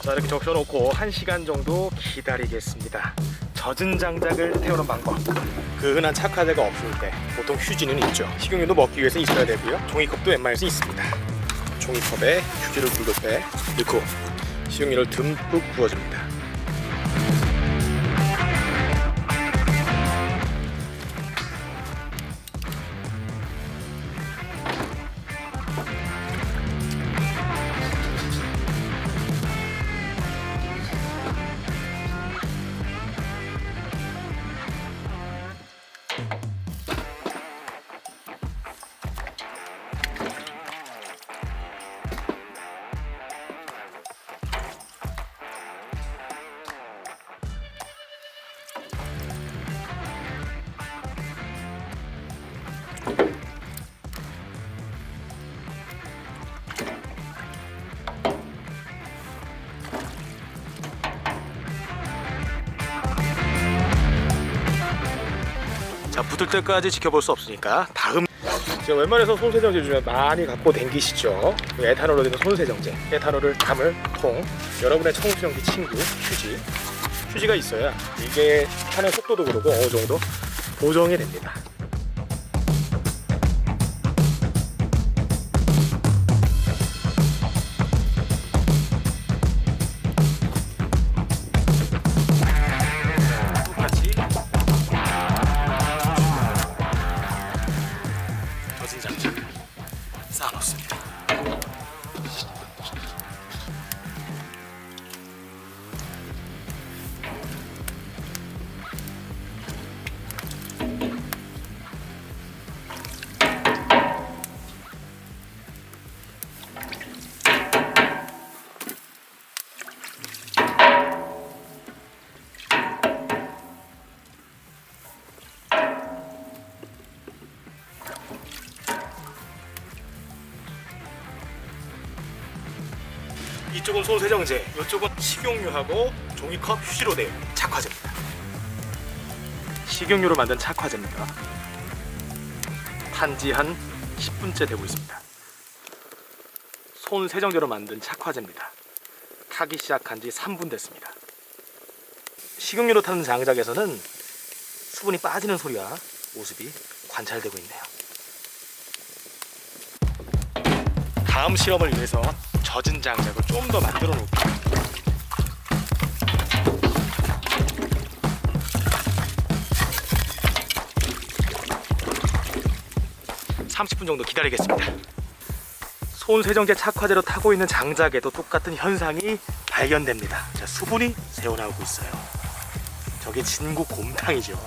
자, 이렇게 적셔놓고 1시간 정도 기다리겠습니다. 젖은 장작을 태우는 방법. 그 흔한 착화제가 없을 때 보통 휴지는 있죠. 식용유도 먹기 위해서 있어야 되고요. 종이컵도 웬만해서 있습니다. 종이컵에 휴지를 굴급해 넣고 식용유를 듬뿍 부어줍니다. 자, 붙을 때까지 지켜볼 수 없으니까 다음, 제가 웬만해서 손세정제 중에 많이 갖고 댕기시죠. 에탄올로 된 손세정제, 에탄올을 담을 통, 여러분의 청소년기 친구 휴지가 있어야 이게 타는 속도도 그렇고 어느 정도 보정이 됩니다. 똑같이 젖은 장작을 쌓아놓습니다. 이쪽은 손세정제, 이쪽은 식용유하고 종이컵 휴지로 된 착화제입니다. 식용유로 만든 착화제입니다. 탄지 한 10분째 되고 있습니다. 손세정제로 만든 착화제입니다. 타기 시작한 지 3분 됐습니다. 식용유로 타는 장작에서는 수분이 빠지는 소리와 모습이 관찰되고 있네요. 다음 실험을 위해서 젖은 장작을 좀 더 만들어 놓을게요. (30분) 정도 기다리겠습니다. 손세정제 착화제로 타고 있는 장작에도 똑같은 현상이 발견됩니다. 자, 수분이 새어나오고 있어요. 저게 진국 곰탕이죠.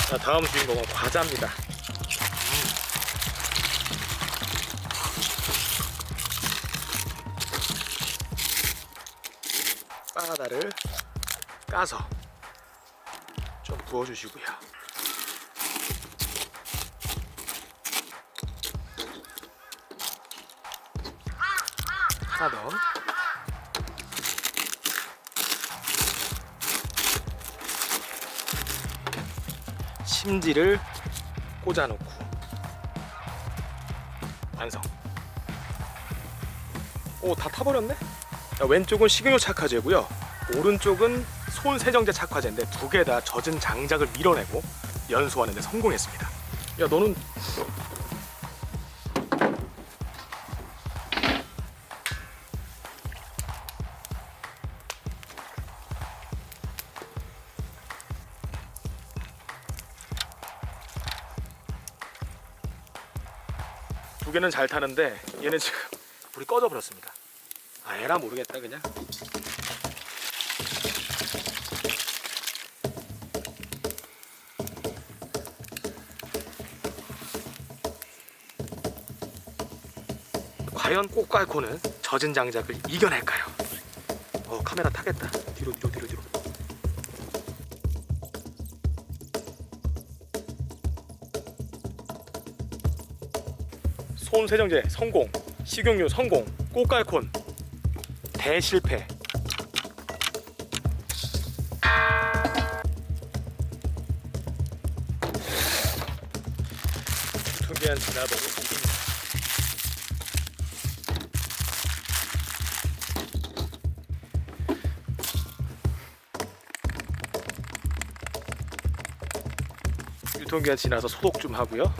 자, 다음 주인공은 과자입니다. 바나나를 까서 좀 부어주시고요. 하나 더. 심지를 꽂아놓고 완성. 오, 다 타버렸네? 자, 왼쪽은 식용유 착화제고요, 오른쪽은 손세정제 착화제인데 두 개 다 젖은 장작을 밀어내고 연소하는 데 성공했습니다. 야, 너는 두 개는 잘 타는데 얘는 지금 불이 꺼져 버렸습니다. 아, 에라 모르겠다 그냥. 과연 꽃갈코는 젖은 장작을 이겨낼까요? 카메라 타겠다. 뒤로. 손세정제 성공, 식용유 성공, 꽃갈콘 대실패. 유통기한 지나도록 입니다. 유통기한 지나서 소독 좀 하고요.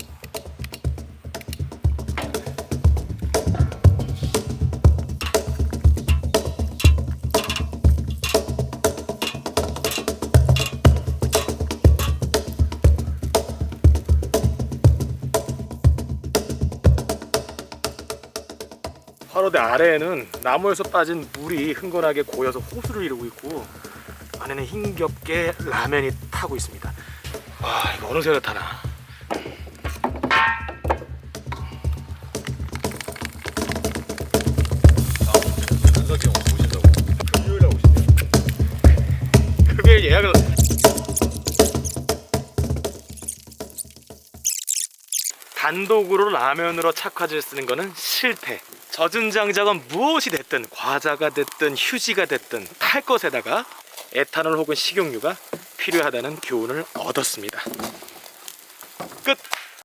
화로대 아래에는 나무에서 빠진 물이 흥건하게 고여서 호수를 이루고 있고, 안에는 힘겹게 라면이 타고 있습니다. 와, 이거 어느 새가 타나. 현석이 형 오신다고. 금요일에 오시네요. 금요일 예약을. 단독으로 라면으로 착화제를 쓰는 거는 실패. 젖은 장작은 무엇이 됐든, 과자가 됐든 휴지가 됐든 탈 것에다가 에탄올 혹은 식용유가 필요하다는 교훈을 얻었습니다.